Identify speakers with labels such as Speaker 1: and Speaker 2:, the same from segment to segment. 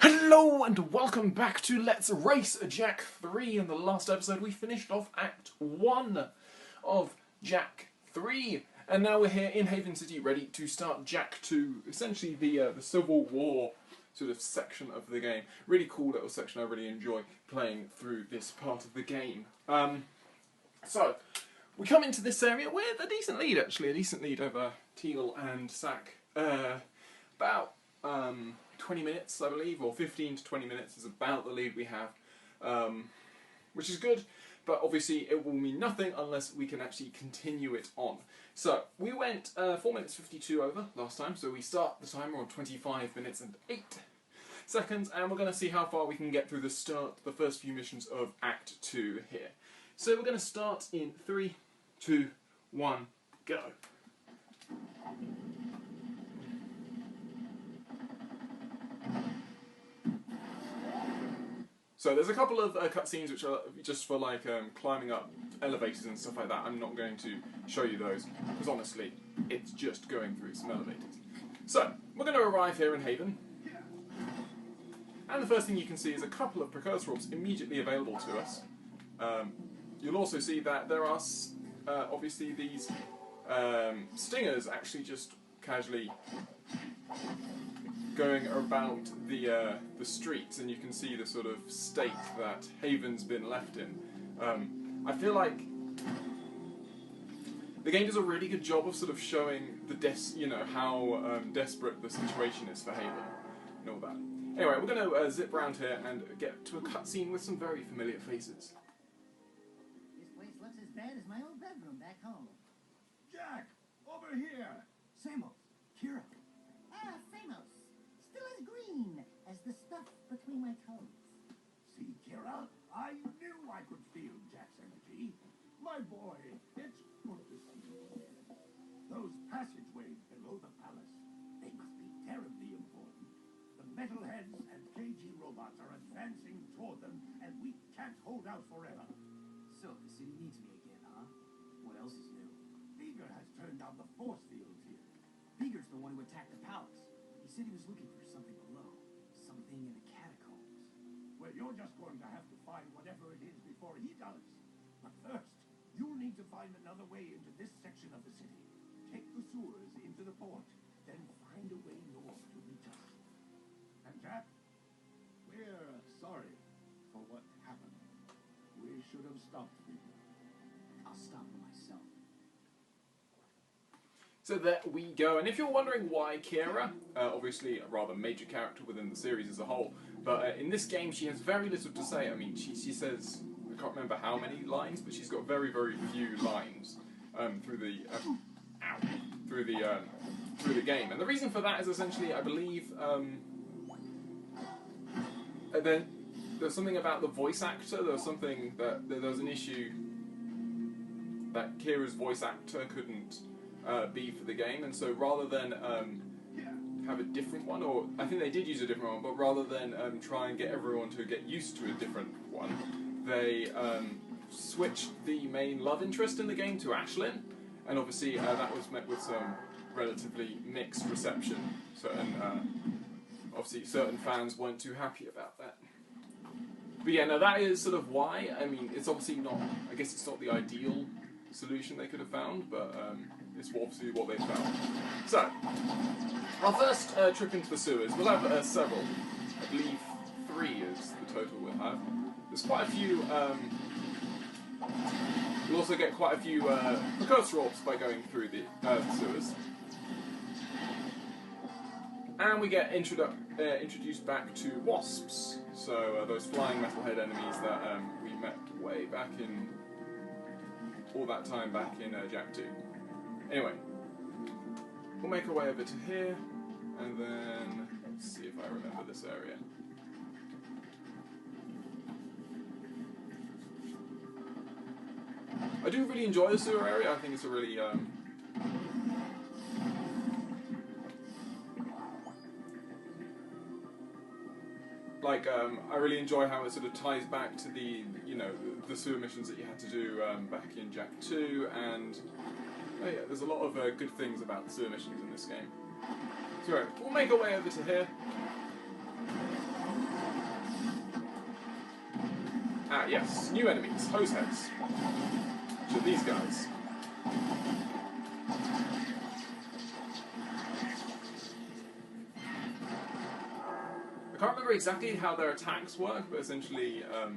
Speaker 1: Hello and welcome back to Let's Race Jak 3. In the last episode we finished off Act 1 of Jak 3. And now we're here in Haven City ready to start Jak 2. Essentially the Civil War sort of section of the game. Really cool little section. I really enjoy playing through this part of the game. So, we come into this area with a decent lead actually. A decent lead over Teal and Sac. About 20 minutes, I believe, or 15 to 20 minutes is about the lead we have, which is good, but obviously it will mean nothing unless we can actually continue it on. So, we went 4 minutes 52 over last time, so we start the timer on 25 minutes and 8 seconds, and we're going to see how far we can get through the first few missions of Act 2 here. So we're going to start in 3, 2, 1, go. So there's a couple of cutscenes which are just for like climbing up elevators and stuff like that. I'm not going to show you those because honestly, it's just going through some elevators. So we're going to arrive here in Haven, and the first thing you can see is a couple of Precursor orbs immediately available to us. You'll also see that there are obviously these stingers actually just casually going about the streets, and you can see the sort of state that Haven's been left in. I feel like the game does a really good job of sort of showing the how desperate the situation is for Haven and all that. Anyway, we're going to zip around here and get to a cutscene with some very familiar faces.
Speaker 2: This place looks as bad as my old bedroom back home.
Speaker 3: Jak, over here!
Speaker 2: Samos, Kira. Ah, Samos. Still as green as the stuff between my toes.
Speaker 3: See, Kira, I knew I could feel Jak's energy. My boy, it's good to see you again. Those passageways below the palace, they must be terribly important. The metalheads and KG robots are advancing toward them, and we can't hold out forever.
Speaker 4: So, the city needs me again, huh? What else is new?
Speaker 3: Veger has turned down the force fields here.
Speaker 4: Veger's the one who attacked the palace. He said he was looking for something below. Something in the catacombs.
Speaker 3: Well, you're just going to have to find whatever it is before he does. But first, you'll need to find another way into this section of the city. Take the sewers into the port, then find a way north to reach us. And Jak, we're sorry for what happened. We should have stopped Veger.
Speaker 4: I'll stop him myself.
Speaker 1: So there we go, and if you're wondering why Kira, obviously a rather major character within the series as a whole, but in this game she has very little to say. I mean, she says, I can't remember how many lines, but she's got very, very few lines through the game. And the reason for that is essentially, I believe, there's something about the voice actor. There was an issue that Kira's voice actor couldn't be for the game, and so rather than have a different one, or I think they did use a different one, but rather than try and get everyone to get used to a different one, they switched the main love interest in the game to Ashlyn, and obviously that was met with some relatively mixed reception. Obviously certain fans weren't too happy about that. But yeah, no, that is sort of why. I mean, it's obviously not, I guess it's not the ideal solution they could have found, but it's obviously what they found. So, our first trip into the sewers, we'll have several. I believe 3 is the total we'll have. There's quite a few, we'll also get quite a few Precursor orbs by going through the sewers. And we get introduced back to wasps, so those flying metalhead enemies that we met way back in, all that time back in Jak 2. Anyway, we'll make our way over to here, and then let's see if I remember this area. I do really enjoy the sewer area. I think it's a really I really enjoy how it sort of ties back to the sewer missions that you had to do back in Jak 2, and oh yeah, there's a lot of good things about the sewer missions in this game. So we'll make our way over to here. Ah, yes, new enemies, hose heads. Which are these guys. I can't remember exactly how their attacks work, but essentially, I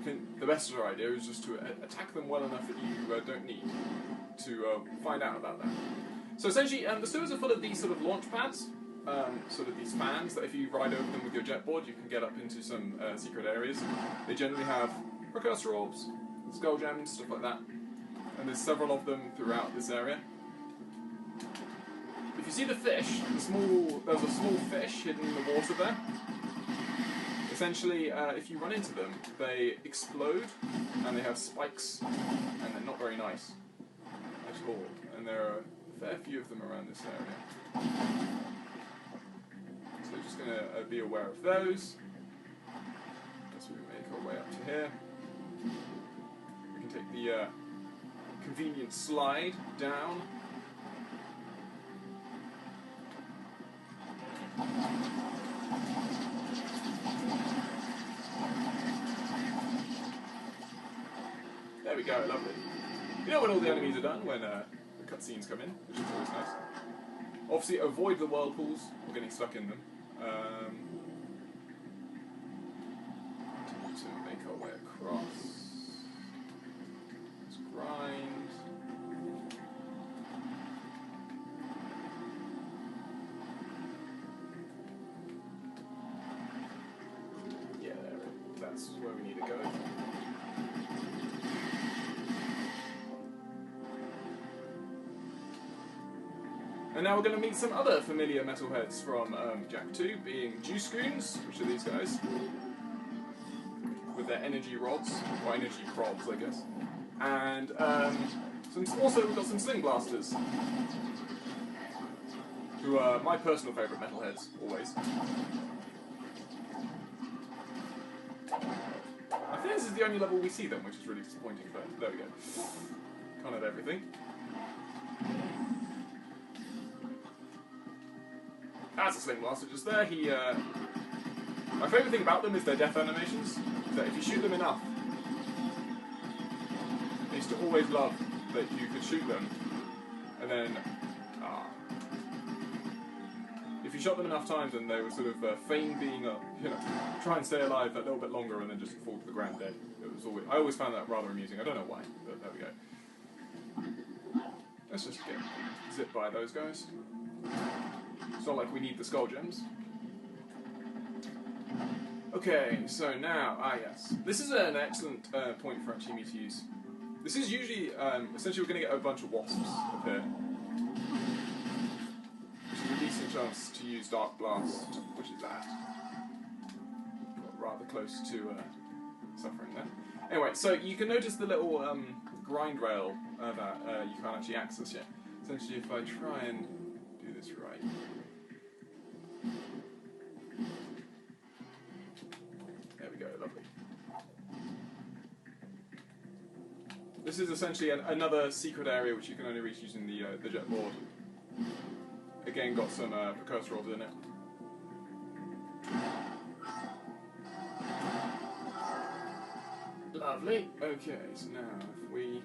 Speaker 1: think the best idea is just to attack them well enough that you don't need to find out about that. So essentially, the sewers are full of these sort of launch pads, sort of these fans that if you ride over them with your jetboard, you can get up into some secret areas. They generally have precursor orbs, skull gems, stuff like that, and there's several of them throughout this area. If you see the fish, there's a small fish hidden in the water there. Essentially, if you run into them, they explode, and they have spikes, and they're not very nice at all. And there are a fair few of them around this area. So we're just going to be aware of those. As we make our way up to here. We can take the convenient slide down. There we go, lovely. You know when all the enemies are done, when the cutscenes come in, which is always nice. Obviously, avoid the whirlpools or getting stuck in them. To make our way across. Let's grind. Yeah, that's where we need to go. And now we're going to meet some other familiar metalheads from Jak 2, being Juicegoons, which are these guys, with their energy rods, or energy probs, I guess. And also we've got some Sling Blasters, who are my personal favourite metalheads, always. I think this is the only level we see them, which is really disappointing, but there we go. Can't have everything. That's a Sling Blaster just there. My favourite thing about them is their death animations. That if you shoot them enough, I used to always love that you could shoot them, and then if you shot them enough times and they would sort of feign being up, try and stay alive a little bit longer and then just fall to the ground dead. I always found that rather amusing. I don't know why, but there we go. Let's just zip by those guys. It's not like we need the skull gems. Okay, so now, yes. This is an excellent point for actually me to use. This is usually, essentially we're going to get a bunch of wasps up here. Which is a decent chance to use Dark Blast, which is that. Got rather close to suffering there. Anyway, so you can notice the little grind rail that you can't actually access yet. Essentially, if I try and do this right. There we go, lovely. This is essentially another secret area which you can only reach using the jet board. Again, got some precursor orbs in it. Lovely. Okay, so now if we...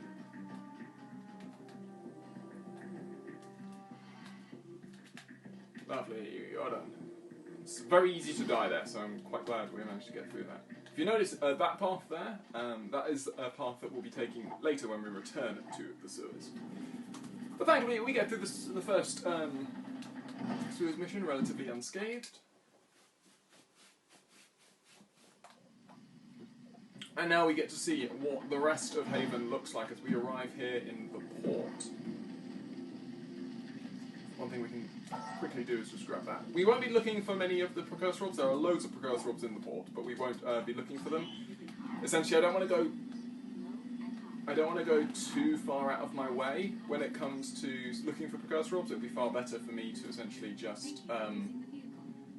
Speaker 1: Lovely, you're done. It's very easy to die there, so I'm quite glad we managed to get through that. If you notice that path there, that is a path that we'll be taking later when we return to the sewers. But thankfully, we get through the first sewers mission relatively unscathed. And now we get to see what the rest of Haven looks like as we arrive here in the port. One thing we can quickly do is just grab that. We won't be looking for many of the precursor orbs. There are loads of precursor orbs in the port, but we won't be looking for them. Essentially, I don't want to go too far out of my way when it comes to looking for precursor orbs. It would be far better for me to essentially just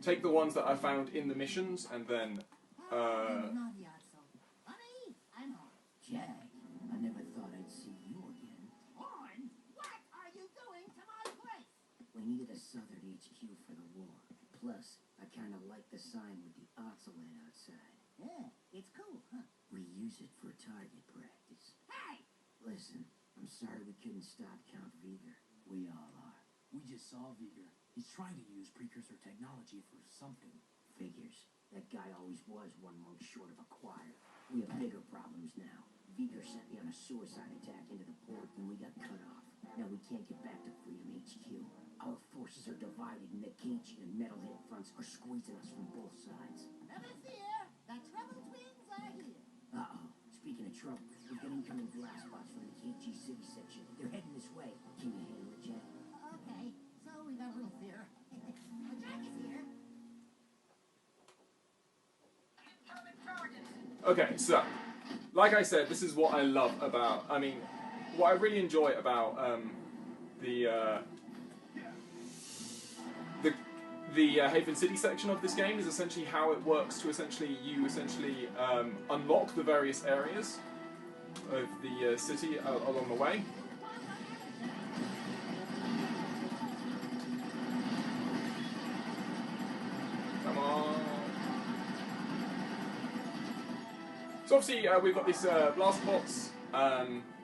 Speaker 1: take the ones that I found in the missions and then.
Speaker 2: Jack, I never thought I'd see you again.
Speaker 3: On? What are you doing to my place?
Speaker 2: We needed a southern HQ for the war. Plus, I kind of like the sign with the oxalate outside. Yeah, it's cool, huh?
Speaker 4: We use it for target practice.
Speaker 2: Hey!
Speaker 4: Listen, I'm sorry we couldn't stop Count Veger. We all are. We just saw Veger. He's trying to use Precursor technology for something. Figures. That guy always was one monk short of a choir. We have bigger problems now. Veger sent me on a suicide attack into the port and we got cut off. Now we can't get back to Freedom HQ. Our forces are divided and the KG and Metalhead fronts are squeezing us from both sides.
Speaker 2: Never fear, the Trouble Twins are here.
Speaker 4: Uh-oh. Speaking of trouble, we've got incoming blast bots from the KG City section. They're heading this way. Can you handle it, Jack?
Speaker 2: Okay, so we got a little fear. Jack is here.
Speaker 1: Okay, so, like I said, this is what I love about, what I really enjoy about the Haven City section of this game is essentially how it works to you unlock the various areas of the city along the way. Come on. So obviously we've got these blast bots.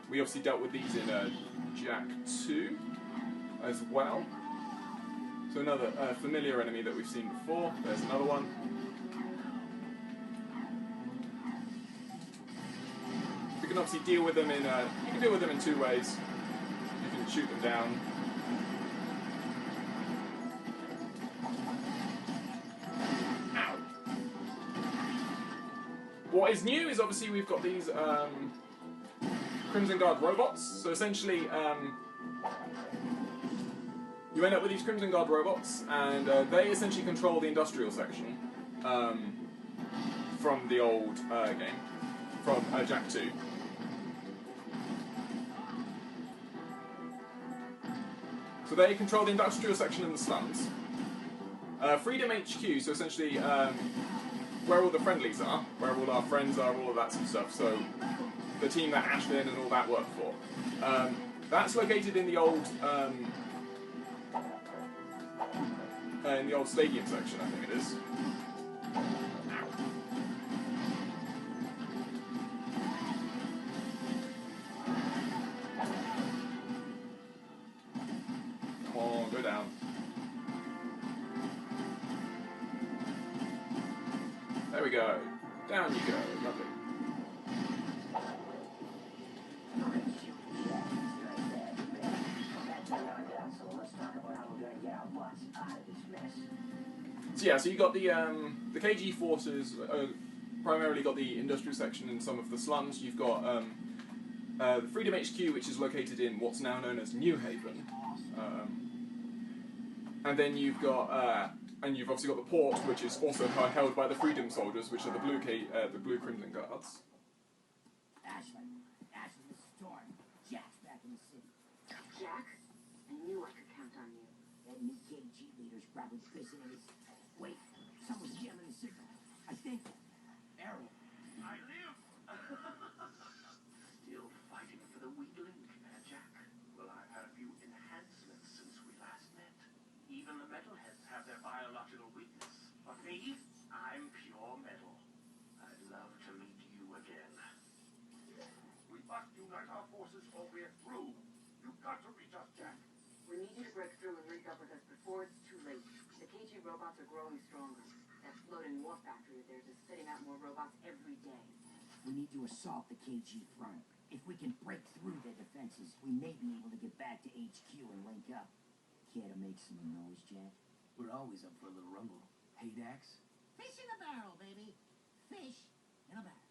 Speaker 1: We obviously dealt with these in Jack 2 as well. So another familiar enemy that we've seen before. There's another one. We can obviously deal with them in. You can deal with them in two ways. You can shoot them down. Ow. What is new is obviously we've got these Crimson Guard robots. So essentially. You end up with these Crimson Guard robots, and they essentially control the industrial section from the old game, from Jack 2. So they control the industrial section in the slums. Freedom HQ, so essentially where all the friendlies are, where all our friends are, all of that sort of stuff. So the team that Ashlyn and all that work for. That's located in the old stadium section, I think it is. Come on, go down. There we go. Down you go. Lovely. So yeah, so you got the KG forces primarily got the industrial section in some of the slums. You've got the Freedom HQ, which is located in what's now known as New Haven, and then you've got you've obviously got the port, which is also held by the Freedom Soldiers, which are the blue Crimson Guards.
Speaker 4: Ashlyn, this is Dawn. Jack's back in the city.
Speaker 5: Jack, I knew I could count on you.
Speaker 4: That new KG leader's probably pissing in his... Wait, someone's jamming the signal. I think... Errol.
Speaker 3: I live! Still fighting for the weak link, Jack? Well, I've had a few enhancements since we last met. Even the metalheads have their biological weakness. But me, I'm pure metal. I'd love to meet you again. We must unite our forces or we're through. You've got to reach us, Jack.
Speaker 5: We need you to break through and link up with us before it's too late. The KG robots are growing stronger. That floating war factory of theirs is spitting out more robots every day.
Speaker 4: We need to assault the KG front. If we can break through their defenses, we may be able to get back to HQ and link up. Care to make some noise, Jack? We're always up for a little rumble. Hey, Dax?
Speaker 2: Fish in a barrel, baby. Fish in a barrel.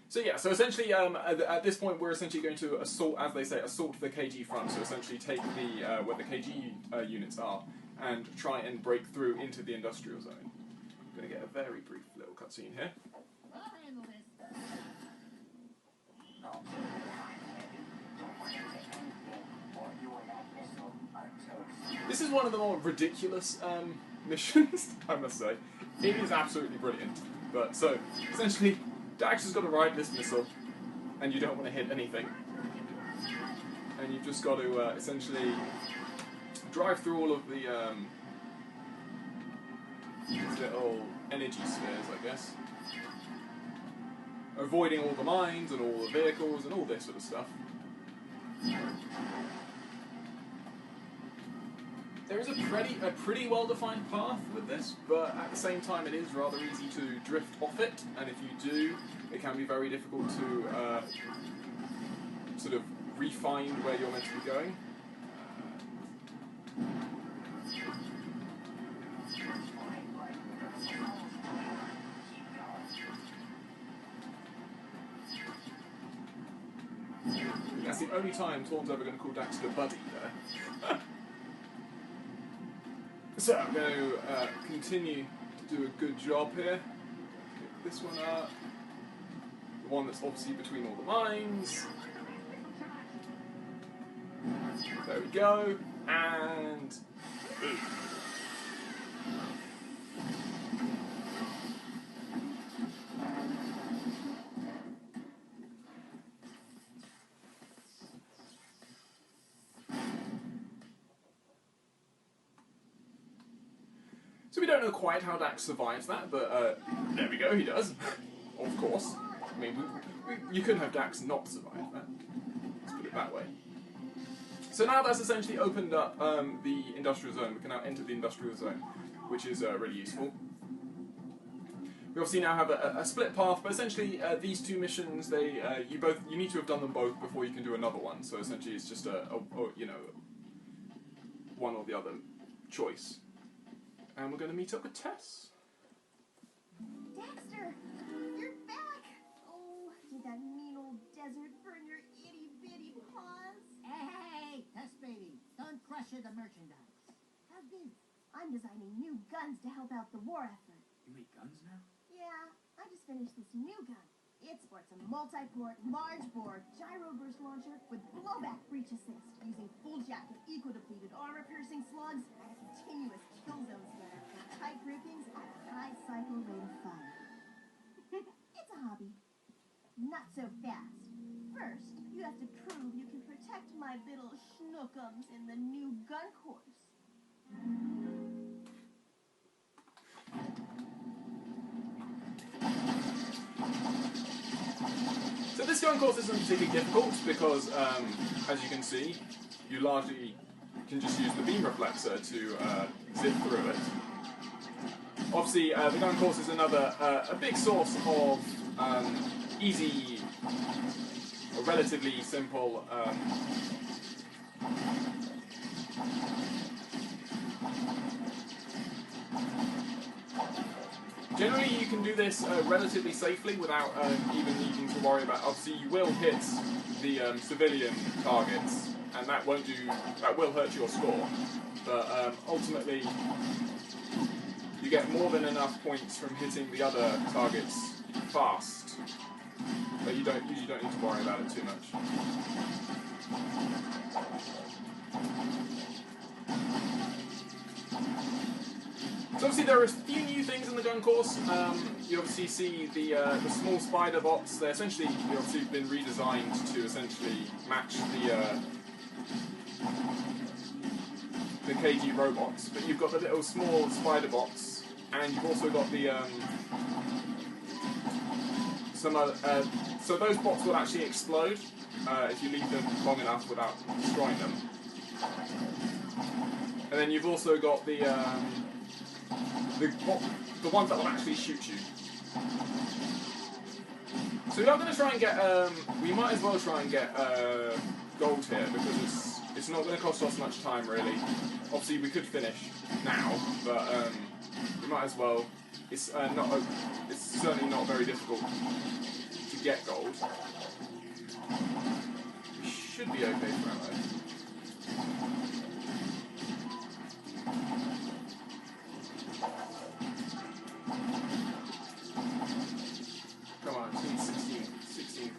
Speaker 1: So yeah, so essentially at this point we're essentially going to assault, as they say, assault the KG front. So essentially take the where the KG units are and try and break through into the industrial zone. I'm going to get a very brief little cutscene here.
Speaker 2: I'll handle this.
Speaker 1: This is one of the more ridiculous missions, I must say. It is absolutely brilliant. But so essentially, Dax has got to ride this missile, and you don't want to hit anything. And you've just got to essentially drive through all of the these little energy spheres, I guess. Avoiding all the mines and all the vehicles and all this sort of stuff. There is a pretty well-defined path with this, but at the same time it is rather easy to drift off it, and if you do, it can be very difficult to sort of re-find where you're meant to be going. That's the only time Torn's ever going to call Daxter buddy there. So I'm going to continue to do a good job here. Pick this one up. The one that's obviously between all the mines. There we go. And boom. So we don't know quite how Dax survives that, but there we go, he does. Of course. I mean, you couldn't have Dax not survived that. Let's put it that way. So now that's essentially opened up the industrial zone. We can now enter the industrial zone, which is really useful. We obviously now have a split path, but essentially these two missions, you need to have done them both before you can do another one. So essentially, it's just a one or the other choice. And we're going to meet up with Tess.
Speaker 6: Daxter, you're back! Oh, did that mean old desert burn your itty-bitty paws?
Speaker 2: Hey, Test baby, don't crush the merchandise. How's this?
Speaker 6: I'm designing new guns to help out the war effort.
Speaker 4: You make guns now?
Speaker 6: Yeah, I just finished this new gun. It sports a multi-port, large-bore, gyro-burst launcher with blowback breach assist, using full-jacket, eco-depleted, armor-piercing slugs, and a continuous kill zone scanner for tight groupings at a high cycle rate of fire. It's a hobby. Not so fast. First, you have to prove you can protect my little schnookums in the new gun course.
Speaker 1: So this gun course isn't particularly difficult because, as you can see, you largely can just use the beam reflexer to zip through it. Obviously, the gun course is another a big source of easy, or relatively simple generally, you can do this relatively safely without even needing to worry about. Obviously, you will hit the civilian targets, and that will hurt your score. But ultimately, you get more than enough points from hitting the other targets fast. But you usually don't need to worry about it too much. So obviously there are a few new things in the gun course. You obviously see the small spider bots. They're essentially obviously been redesigned to essentially match the KG robots. But you've got the little small spider bots, and you've also got the some other. So those bots will actually explode if you leave them long enough without destroying them. And then you've also got the ones that will actually shoot you. So we are going to try and get. We might as well try and get gold here because it's not going to cost us much time really. Obviously we could finish now, but we might as well. It's certainly not very difficult to get gold. We should be okay for ammo. Come on, 16,000.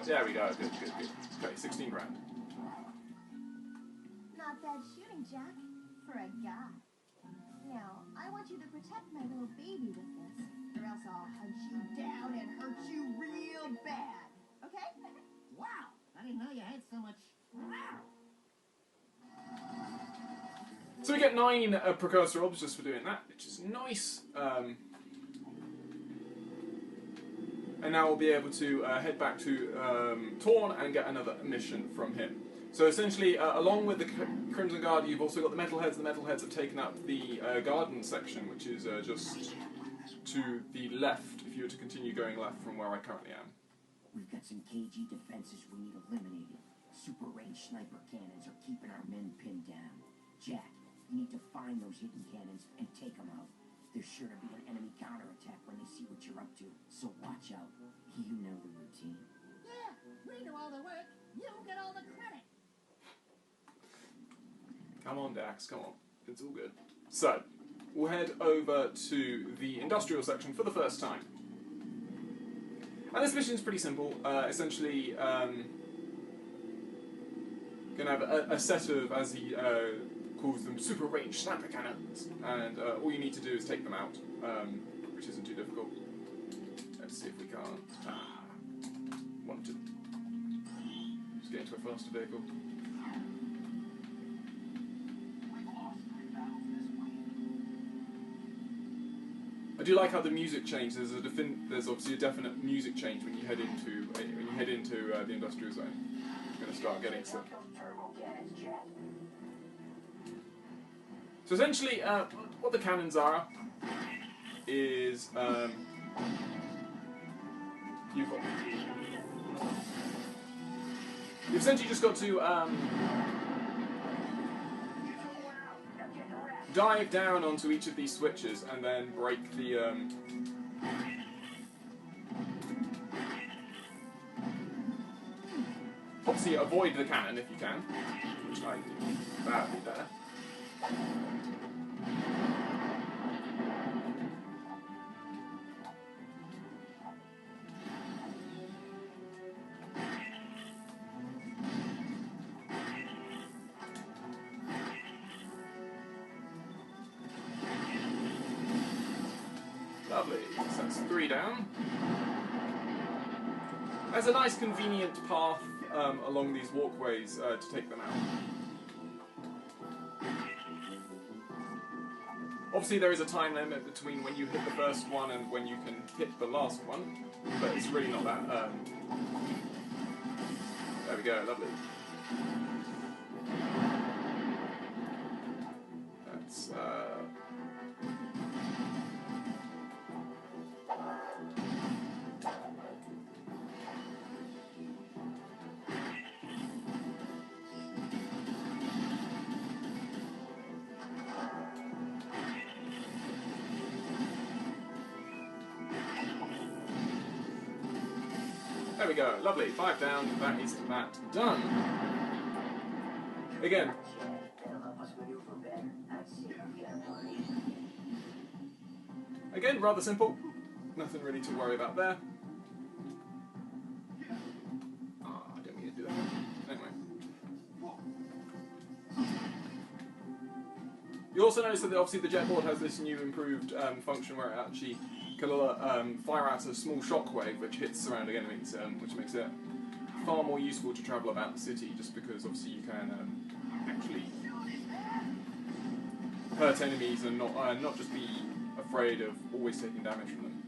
Speaker 1: There we go. Good, good, good. Okay, 16 grand.
Speaker 6: Not bad shooting, Jack. For a guy. Now, I want you to protect my little baby with this, or else I'll hunt you down and hurt you real bad. Okay?
Speaker 2: Wow, I didn't know you had so much.
Speaker 1: So we get 9 Precursor orbs just for doing that, which is nice. And now we'll be able to head back to Torn and get another mission from him. So essentially, along with the Crimson Guard, you've also got the Metalheads. The Metalheads have taken up the garden section, which is just to the left, if you were to continue going left from where I currently am.
Speaker 4: We've got some KG Defenses we need eliminated. Super range sniper cannons are keeping our men pinned down. Jack, you need to find those hidden cannons and take them out. There's sure to be an enemy counterattack when they see what you're up to, so watch out. You know the routine.
Speaker 2: Yeah, we do all the work. You get all the credit.
Speaker 1: Come on, Dax, come on. It's all good. So, we'll head over to the industrial section for the first time. And this mission is pretty simple. Essentially, gonna have a set of, as he calls them, super range sniper cannons, and all you need to do is take them out, which isn't too difficult. Let's see if we can't. Want to just get into a faster vehicle. I do like how the music changes. There's obviously a definite music change when you head into the industrial zone. You're going to start getting some. So essentially, what the cannons are is you've essentially just got to dive down onto each of these switches and then break the obviously avoid the cannon if you can, which I do badly there. Lovely, so that's 3 down. There's a nice convenient path along these walkways to take them out. Obviously there is a time limit between when you hit the first one and when you can hit the last one, but it's really not that... There we go, lovely. That's... There we go, lovely, 5 down, that is that done. Again. Again, rather simple, nothing really to worry about there. Oh, I didn't mean to do that. Anyway. You also notice that obviously the jetboard has this new improved function where it actually can fire out a small shockwave which hits surrounding enemies, which makes it far more useful to travel about the city, just because obviously you can actually hurt enemies and not just be afraid of always taking damage from them.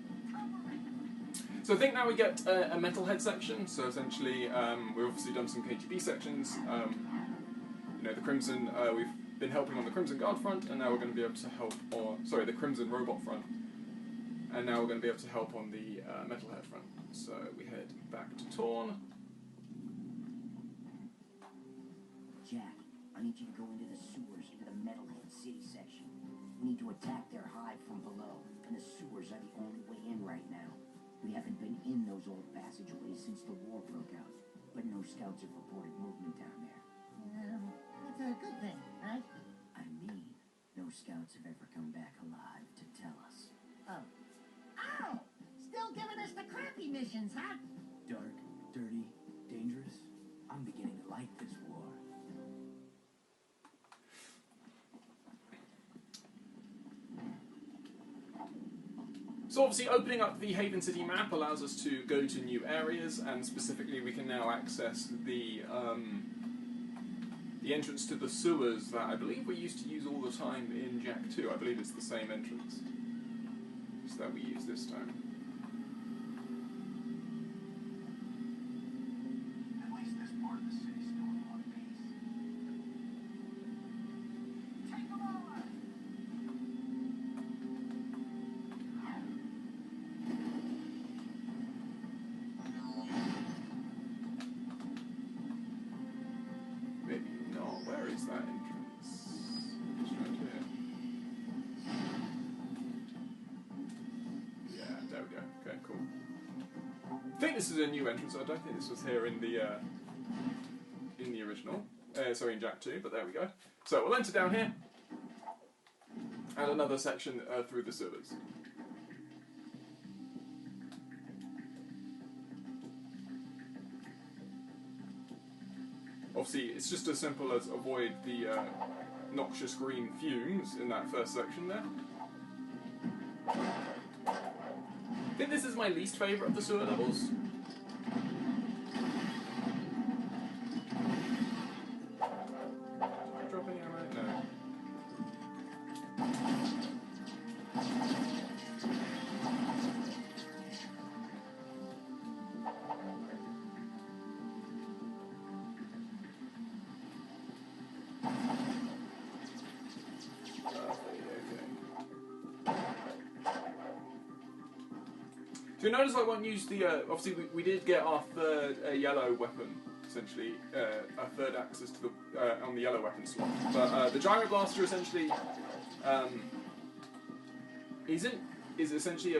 Speaker 1: So I think now we get a Metalhead section. So essentially, we've obviously done some KGB sections. You know, the Crimson. We've been helping on the Crimson Guard front, and now we're going to be able to help on the Crimson Robot front. And now we're going to be able to help on the Metalhead front. So we head back to Torn.
Speaker 4: Jack, I need you to go into the sewers, into the Metalhead City section. We need to attack their hive from below, and the sewers are the only way in right now. We haven't been in those old passageways since the war broke out, but no scouts have reported movement down there.
Speaker 2: That's a good thing, right?
Speaker 4: I mean, no scouts have ever come back alive to tell us.
Speaker 2: Oh. Ow! Still giving us the crappy missions, huh?
Speaker 4: Dark, dirty,
Speaker 1: So obviously opening up the Haven City map allows us to go to new areas, and specifically we can now access the entrance to the sewers that I believe we used to use all the time in Jak 2. I believe it's the same entrance as that we use this time.
Speaker 3: At least this part of the city's still in one piece. Take them over!
Speaker 1: Maybe not. Where is that entrance? Just right here. Yeah, there we go. Okay, cool. I think this is a new entrance. I don't think this was here in the original. Sorry, in Jak 2, but there we go. So we'll enter down here, and another section through the sewers. Obviously, it's just as simple as avoid the noxious green fumes in that first section there. I think this is my least favourite of the sewer levels. Did I drop any ammo? No. So you notice I won't use the, obviously we did get our third yellow weapon, essentially, our third access to the, on the yellow weapon slot. But the Gyro Blaster essentially is essentially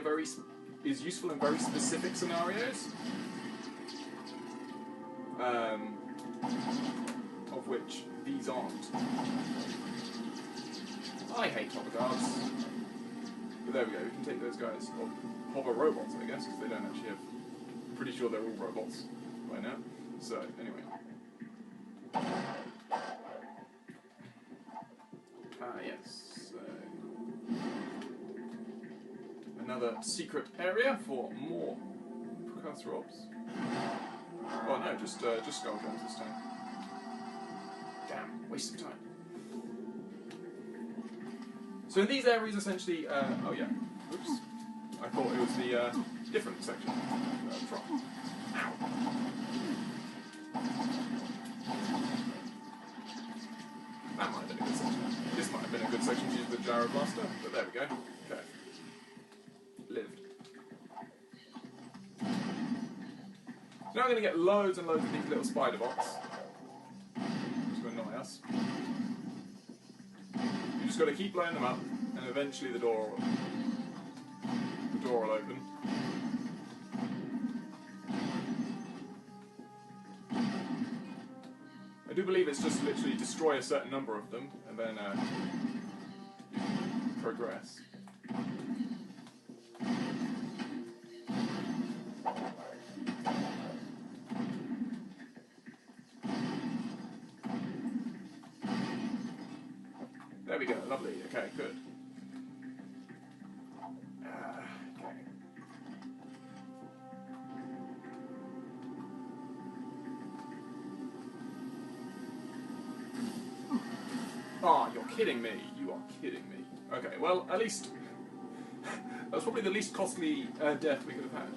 Speaker 1: is useful in very specific scenarios, of which these aren't. I hate hover guards. But there we go, we can take those guys. Well, hover robots, I guess, because they don't actually have... I'm pretty sure they're all robots by now. So, anyway. Yes. Another secret area for more Precursor ops. Oh no, just skull guns this time. Damn, waste of time. So in these areas, essentially, oh yeah, oops, I thought it was the different section from. Ow. That might have been a good section. This might have been a good section to use the Gyro Blaster, but there we go. Okay. Lived. So now I'm going to get loads and loads of these little spider bots to annoy us. You just got to keep blowing them up, and eventually the door will open. I do believe it's just literally destroy a certain number of them, and then you can progress. There we go, lovely, okay, good. Okay. Oh, you're kidding me. You are kidding me. Okay, well, at least... that was probably the least costly death we could have had.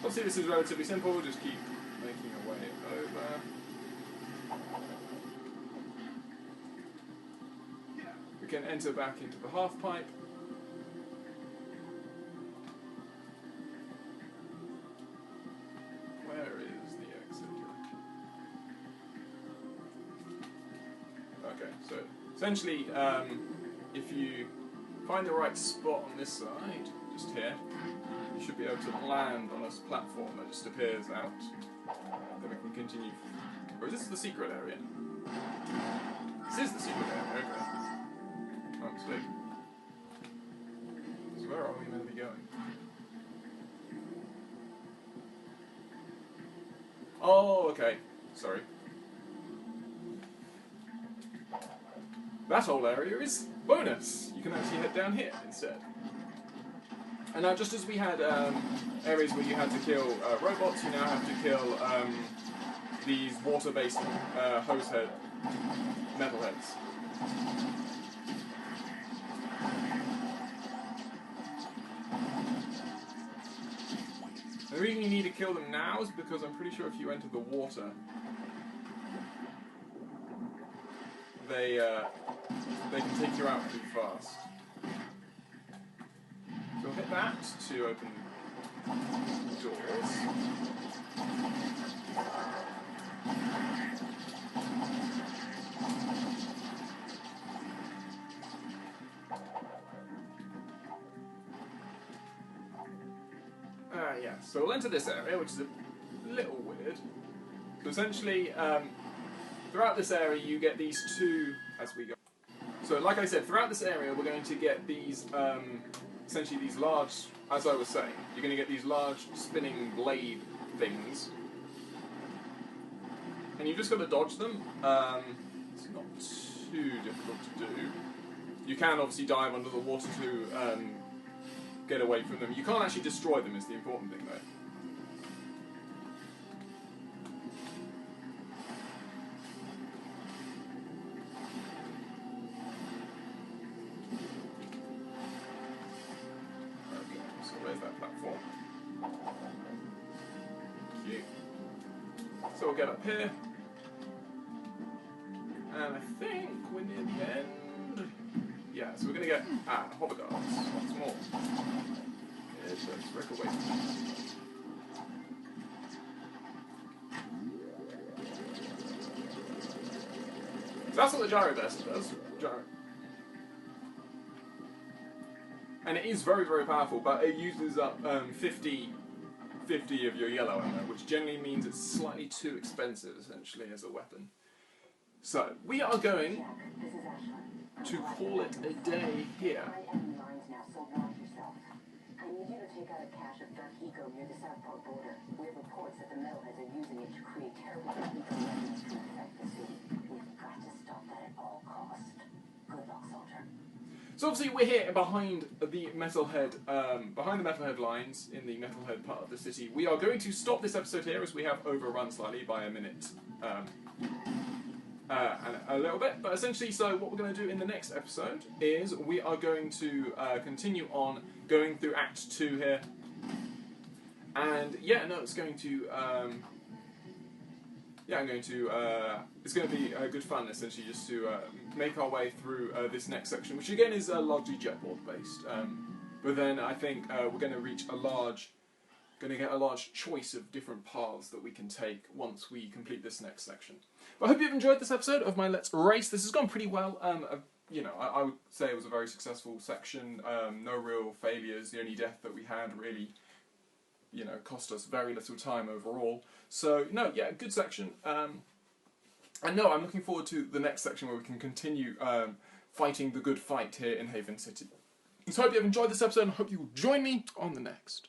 Speaker 1: Obviously this is relatively simple, we'll just keep making our way over. We can enter back into the half pipe. Where is the exit here? Okay, so essentially if you find the right spot on this side, just here, you should be able to land on a platform that just appears out. Then we can continue. Or is this the secret area? This is the secret area, okay. Oh, sweet. So where are we meant to be going? Oh, okay. Sorry. That whole area is bonus. You can actually head down here instead. And now, just as we had areas where you had to kill robots, you now have to kill these water-based hosehead metalheads. The reason you need to kill them now is because I'm pretty sure if you enter the water, they can take you out pretty fast. So we'll hit that to open doors. Yeah, so we'll enter this area, which is a little weird. So essentially, throughout this area you get these two as we go. So like I said, throughout this area we're going to get these, essentially these large, as I was saying, you're going to get these large spinning blade things. And you've just got to dodge them. It's not too difficult to do. You can obviously dive under the water to get away from them. You can't actually destroy them is the important thing though. Okay, so where's that platform? Cute. So we'll get up here. And I think we're near the end. Yeah, so we're going to get hover guards once more. Let's break away. So that's what the Gyroburster does. And it is very, very powerful, but it uses up 50 of your yellow ammo, which generally means it's slightly too expensive, essentially, as a weapon. So, we are going to call it a day here.
Speaker 5: I need you to take out a cache of dark eco near the Southport border. We have reports that the metalheads are using it to create terrible eco weapons to infect the city. We've got to stop that at all costs. Good luck, soldier.
Speaker 1: So obviously we're here behind the metalhead lines in the metalhead part of the city. We are going to stop this episode here as we have overrun slightly by a minute. And a little bit, but essentially, so what we're going to do in the next episode is we are going to continue on going through Act 2 here, and yeah, no, it's going to, it's going to be good fun, essentially, just to make our way through this next section, which again is largely jetboard based, but then I think we're going to reach going to get a large choice of different paths that we can take once we complete this next section. But I hope you've enjoyed this episode of my Let's Race. This has gone pretty well. You know, I would say it was a very successful section. No real failures. The only death that we had really, you know, cost us very little time overall. So, no, yeah, good section. And no, I'm looking forward to the next section where we can continue fighting the good fight here in Haven City. So I hope you've enjoyed this episode and I hope you will join me on the next.